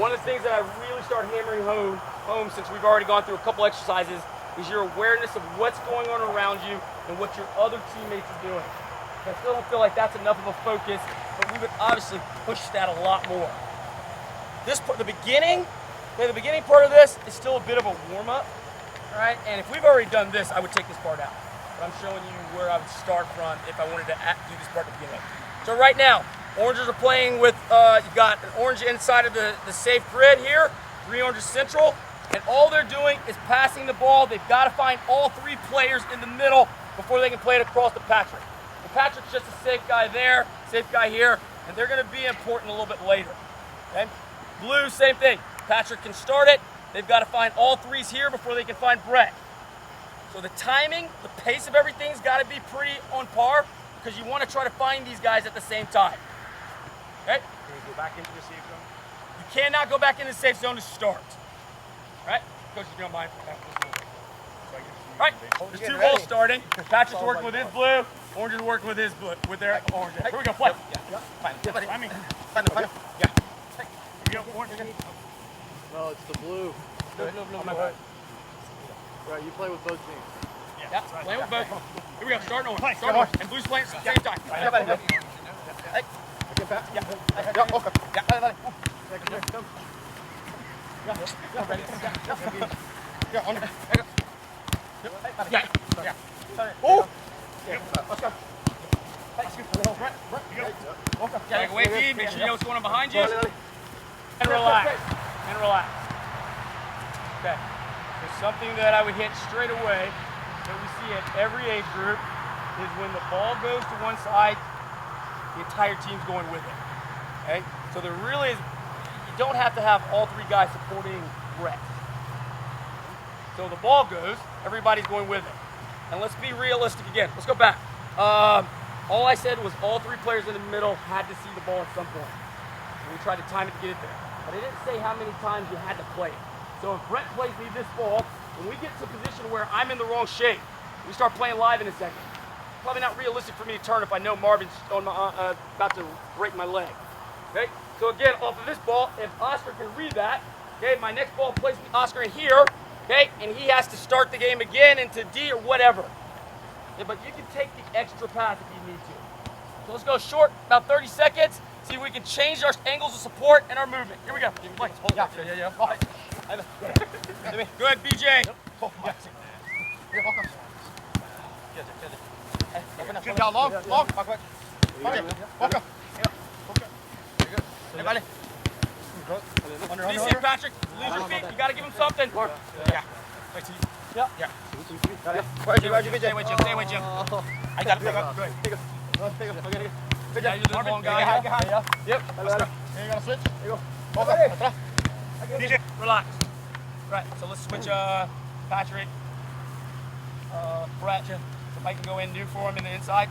one of the things that I really start hammering home since we've already gone through a couple exercises is your awareness of what's going on around you and what your other teammates are doing. I still don't feel like that's enough of a focus, but we would obviously push that a lot more. The beginning part of this is still a bit of a warm-up, all right? And if we've already done this, I would take this part out. But I'm showing you where I would start from if I wanted to do this part at the beginning. So right now, oranges are playing with, you've got an orange inside of the safe grid here, 3 oranges central, and all they're doing is passing the ball. They've got to find all 3 players in the middle before they can play it across to Patrick. Well, Patrick's just a safe guy there, safe guy here, and they're going to be important a little bit later. Okay? Blue, same thing. Patrick can start it. They've got to find all 3s here before they can find Brett. So the timing, the pace of everything's got to be pretty on par because you want to try to find these guys at the same time. Okay? Can you go back into the safe zone? You cannot go back into the safe zone to start. All right? Coach, if you don't mind. All right, there's 2 balls starting. Patrick's working with his blue. Orange is working with his blue, with their orange. Here we go, play. Yeah. Find him. Yeah. Here we go, orange. No, it's the blue. No. Right, you play with both teams. Yeah, playing with both. Here we go, starting orange. Start orange. And blue's playing at the same time. Hey. Get back. Yeah. Yeah, okay. Yeah, on it. Yeah. Oh! Let's go. Take away feed, make sure you know what's going on behind you. And relax. And relax. Okay. There's something that I would hit straight away that we see at every age group is when the ball goes to one side, the entire team's going with it. Okay? So there really is, you don't have to have all 3 guys supporting Brett. So the ball goes, everybody's going with it. And let's be realistic again. Let's go back. All I said was all 3 players in the middle had to see the ball at some point. And we tried to time it to get it there. But I didn't say how many times you had to play it. So if Brett plays me this ball, when we get to a position where I'm in the wrong shape, we start playing live in a second. Probably not realistic for me to turn if I know Marvin's on my, about to break my leg. Okay? So again, off of this ball, if Oscar can read that, okay, my next ball plays Oscar in here, okay, and he has to start the game again into D or whatever. Yeah, but you can take the extra pass if you need to. So let's go short, about 30 seconds, see if we can change our angles of support and our movement. Here we go. Yeah. Oh. Go ahead, BJ. Shoot down long. Walk back. Walk up. Everybody. DC, Patrick, lose your feet. You got to give him something. Yeah. Yeah. Stay with Jim. I got to pick up. Take it. Good job. You're the long guy. Yep. Let's go. You got to switch. There you go. Okay. DJ, relax. Right, so let's switch Patrick, Brett, so Mike can go in and do for him in the inside.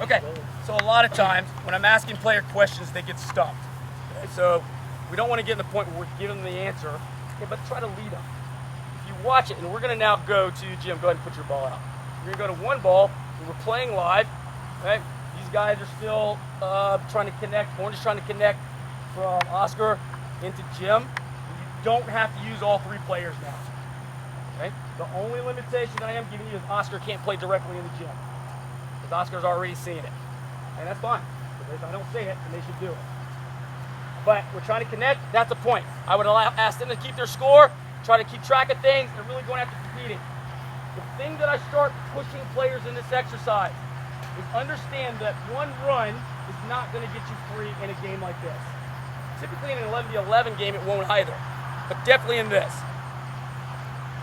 Okay, so a lot of times when I'm asking player questions, they get stumped. Okay, so we don't want to get to the point where we're giving them the answer, okay, but try to lead them. If you watch it, and we're going to now go to Jim, go ahead and put your ball out. You're going to go to one ball, and we're playing live, okay? These guys are still trying to connect. Orange is trying to connect from Oscar into Jim. You don't have to use all 3 players now. Okay? The only limitation that I am giving you is Oscar can't play directly into Jim. Because Oscar's already seen it. And that's fine. If I don't say it, then they should do it. But we're trying to connect, that's the point. I would ask them to keep their score, try to keep track of things, and really going after competing. The thing that I start pushing players in this exercise is understand that one run is not going to get you free in a game like this. Typically in an 11-11 game, it won't either, but definitely in this.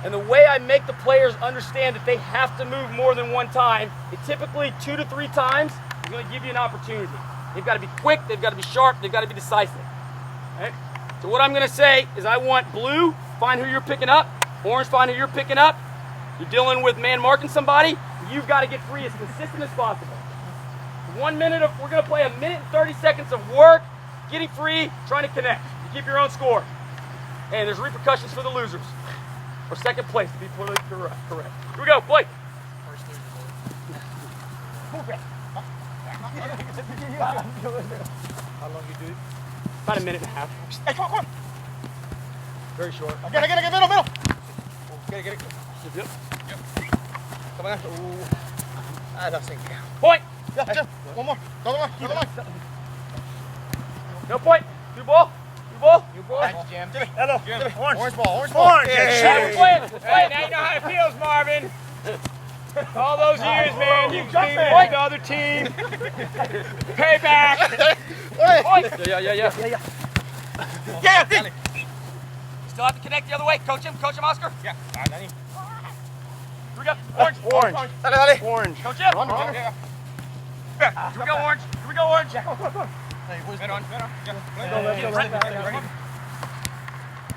And the way I make the players understand that they have to move more than one time, it typically 2 to 3 times is going to give you an opportunity. They've got to be quick, they've got to be sharp, they've got to be decisive. Okay? So what I'm going to say is I want blue, find who you're picking up, orange, find who you're picking up. You're dealing with man marking somebody, you've got to get free as consistent as possible. 1 minute of, we're going to play a minute and 30 seconds of work, getting free, trying to connect. You keep your own score. And there's repercussions for the losers. Or second place, to be politically correct. Here we go, play. Move it. How long you do it? About a minute and a half. Hey, come on. Very short. Get it, middle. Get it. Yep. Come on. That's it. Point. Yeah, Jim. One more. Another line. No point. New ball. Thanks, Jim. Hello. Orange ball. Orange. Hey, let's play. Now you know how it feels, Marvin. All those years, man, you beat the other team. Payback. Point. Yeah. Still have to connect the other way. Coach him, Oscar. Yeah. Here we go. Orange. Dale. Orange. Coach him. Run. Here we go, Orange. Hey, who's Right on.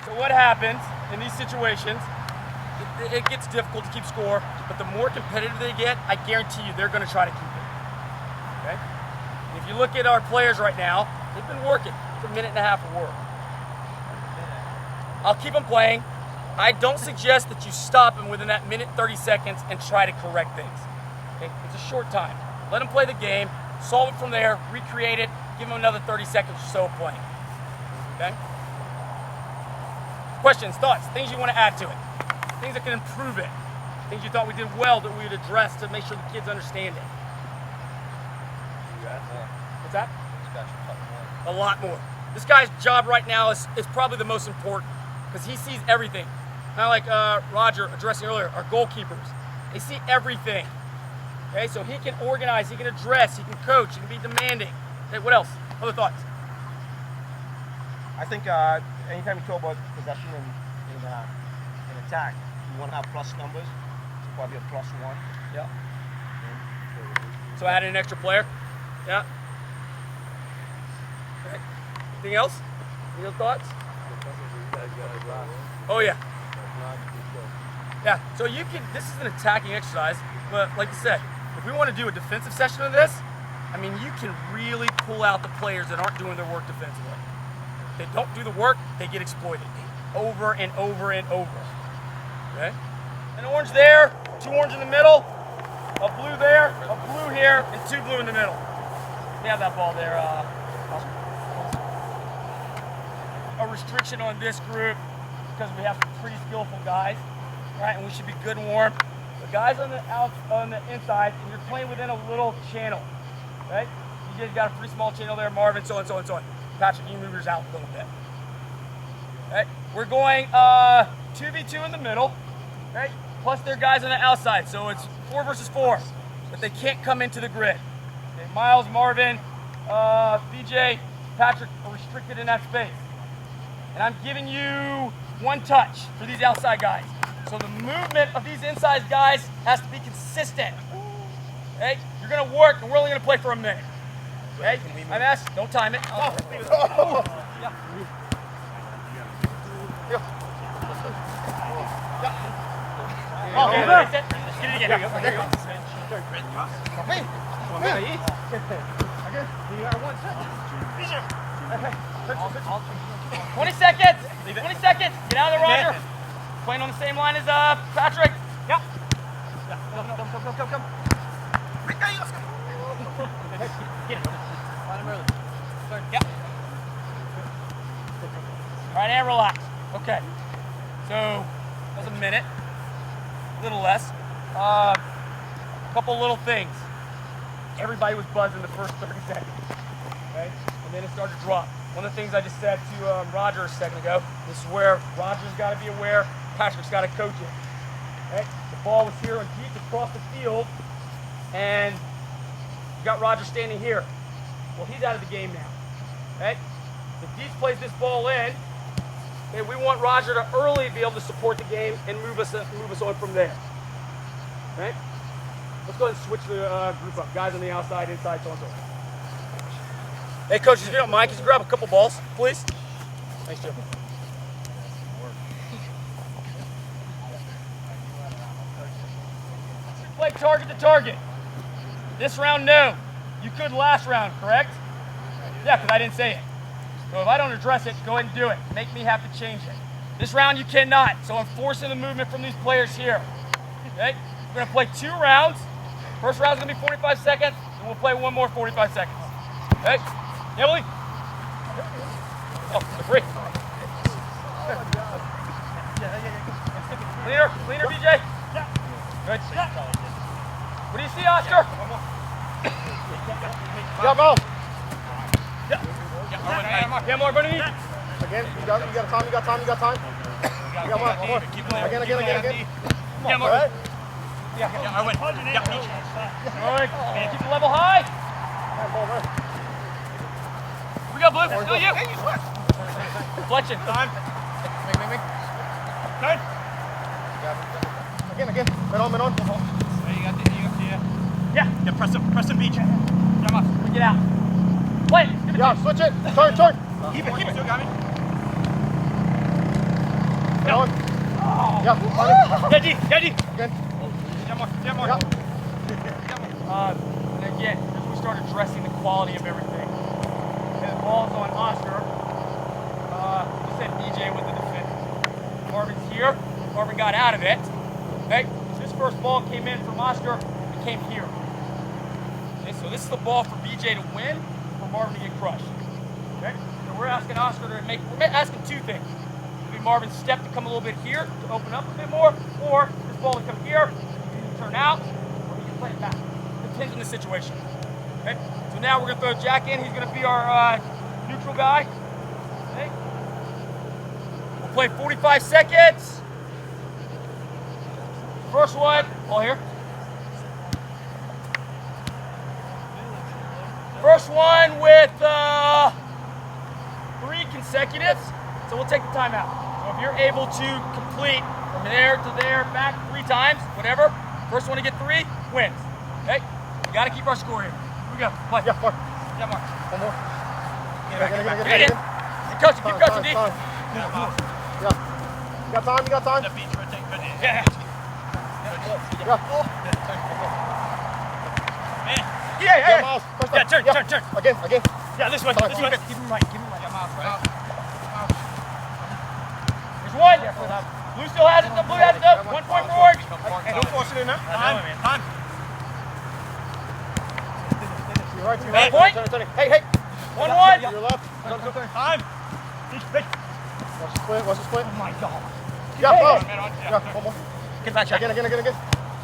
So what happens in these situations, it gets difficult to keep score, but the more competitive they get, I guarantee you they're going to try to keep it. Okay? And if you look at our players right now, they've been working. It's a minute and a half of work. I'll keep them playing. I don't suggest that you stop them within that minute 30 seconds and try to correct things. Okay? It's a short time. Let them play the game, solve it from there, recreate it, give them another 30 seconds or so of playing. Okay? Questions, thoughts, things you want to add to it, things that can improve it, things you thought we did well that we would address to make sure the kids understand it. What's that? A lot more. This guy's job right now is probably the most important because he sees everything. Kind of like Roger addressing earlier, our goalkeepers. They see everything. Okay, so he can organize, he can address, he can coach, he can be demanding. Okay, what else? Other thoughts? I think anytime you talk about possession in attack, you want to have plus numbers. So probably a +1. Yeah. So add in an extra player. Yeah. Okay. Anything else? Any other thoughts? Oh yeah. Yeah. So you can. This is an attacking exercise, but like you said, if we want to do a defensive session of this, I mean, you can really pull out the players that aren't doing their work defensively. If they don't do the work, they get exploited over and over and over. Okay? An orange there, 2 orange in the middle, a blue there, a blue here, and 2 blue in the middle. We have that ball there. A restriction on this group because we have some pretty skillful guys, right? And we should be good and warm. The guys on the inside, and you're playing within a little channel. Right? You guys got a pretty small channel there, Marvin, so on. Patrick, you move yours out a little bit. Right? We're going 2v2 in the middle, right? Plus their guys on the outside, so it's 4 versus 4, but they can't come into the grid. Okay, Miles, Marvin, BJ, Patrick are restricted in that space. And I'm giving you 1 touch for these outside guys. So the movement of these inside guys has to be consistent. Okay? You're going to work, and we're only going to play for a minute. Okay? I'm asked, don't time it. Yeah. Okay, that's it. Get it again. There you go. 20 seconds. 20 seconds. Get out of the Roger. Playing on the same line as Patrick. Yep. Come. Get it. Find him early. Yep. All right, and relax. Okay. So that was a minute. A little less. Couple little things. Everybody was buzzing the first 30 seconds. Okay? And then it started to drop. One of the things I just said to Roger a second ago, this is where Roger's got to be aware, Patrick's got to coach it. Okay? The ball was here and deep across the field, and you got Roger standing here. Well, he's out of the game now. Okay? If Deets plays this ball in, okay, we want Roger to early be able to support the game and move us on from there. Okay? Let's go ahead and switch the group up. Guys on the outside, inside, so on and so forth. Hey, coaches, if you don't mind, can you grab a couple balls, please? Thanks, Joe. Play target to target. This round, no. You could last round, correct? Yeah, because I didn't say it. So if I don't address it, go ahead and do it. Make me have to change it. This round, you cannot. So I'm forcing the movement from these players here. Okay? We're going to play 2 rounds. First round's going to be 45 seconds, and we'll play one more 45 seconds. Hey, Emily. Oh, the free. Cleaner, BJ. Good. What do you see, Oscar? Yeah, ball. Yeah, more underneath. Again, you got time. You got time. You got one more. Again. Yeah, more. All right. Yeah, I win. Yeah, All right, keep the level high. We got blue. Still you. Fletching. Time. Make. Good. Again. Men on. You got the. Yeah. Press him, beach. Come on. We get out. Play. Give it Yeah, to switch it. Turn. Keep it. Still got me. Men on. Oh. Yeah, Deady. again. Yeah, more. Yeah. And again, as we start addressing the quality of everything. And the ball's on Oscar. You said BJ with the defense. Marvin's here. Marvin got out of it. Okay, so this first ball came in from Oscar. It came here. Okay, so this is the ball for BJ to win, for Marvin to get crushed. Okay, so we're asking Oscar to make. We're asking two things. Maybe Marvin's step to come a little bit here to open up a bit more, or this ball to come here, turn out, or we can play it back. Depends on the situation. Okay, so now we're gonna throw Jack in. He's gonna be our neutral guy. Okay, we'll play 45 seconds. First one, all here. First one with 3 consecutives, so we'll take the timeout. So if you're able to complete from there to there, back 3 times, whatever, first one to get 3 wins. Okay? We got to keep our score here. Here we go. Play. Yeah, Mark. Yeah, Mark. One more. Get in. Keep coaching, D. Yeah. You got time. The beach rotate. Good. Yeah. Yeah. Man. Yeah. Miles. First Yeah, time. turn. Again. Yeah, this way. Time. This way. Keep him right. Yeah, Miles, right. There's one. Blue still has it. The blue has it. 1 point for orange. Hey, don't force it in there. Time. You're right. Hey, point. Turn. Hey. 1-1. To your left. Time. Watch the split. Oh my God. Yeah, Miles. Man, Yeah, one more. Get back, Jack. Again.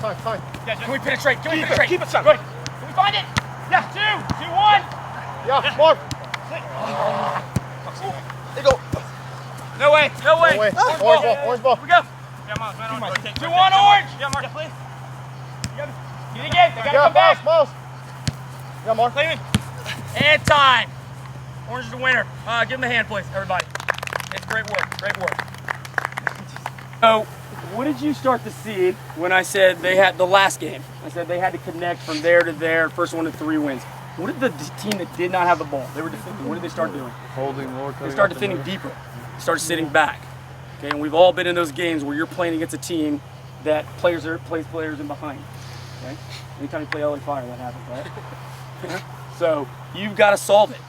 Time. Can we penetrate? Keep it, son. Good. Can we find it? Yeah. 2, 1. Yeah, Mark. There you go. No way. Orange ball. Here we go. Yeah, Miles, man, rotate. 2-1 orange. Yeah, Mark, please. Get it again. They gotta Yeah, come back. Miles. Yeah, Mark. Play me. And time. Orange is the winner. Give him a hand, please, everybody. It's great work. So, what did you start to see when I said they had the last game? I said they had to connect from there to there, first 1 to 3 wins. What did the team that did not have the ball, they were defending, what did they start doing? Holding more. They started defending deeper. They started sitting back. Okay, and we've all been in those games where you're playing against a team that plays players in behind. Okay? Anytime you play LA Fire, that happens, right? So you've got to solve it.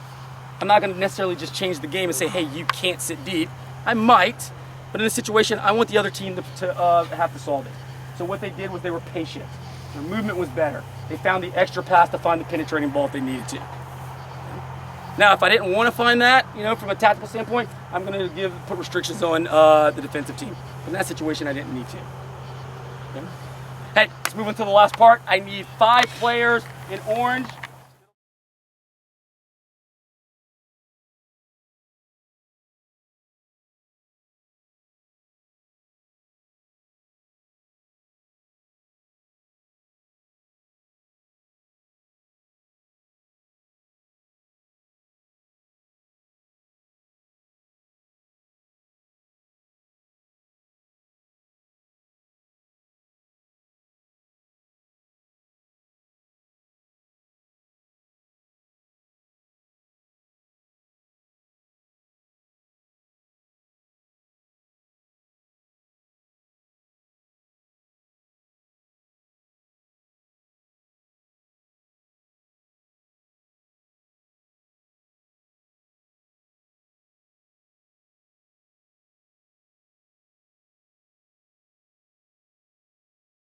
I'm not going to necessarily just change the game and say, hey, you can't sit deep. I might, but in this situation, I want the other team to have to solve it. So what they did was they were patient. Their movement was better. They found the extra pass to find the penetrating ball if they needed to. Now, if I didn't want to find that, from a tactical standpoint, I'm going to put restrictions on the defensive team. In that situation, I didn't need to. Okay? Hey, let's move on to the last part. I need 5 players in orange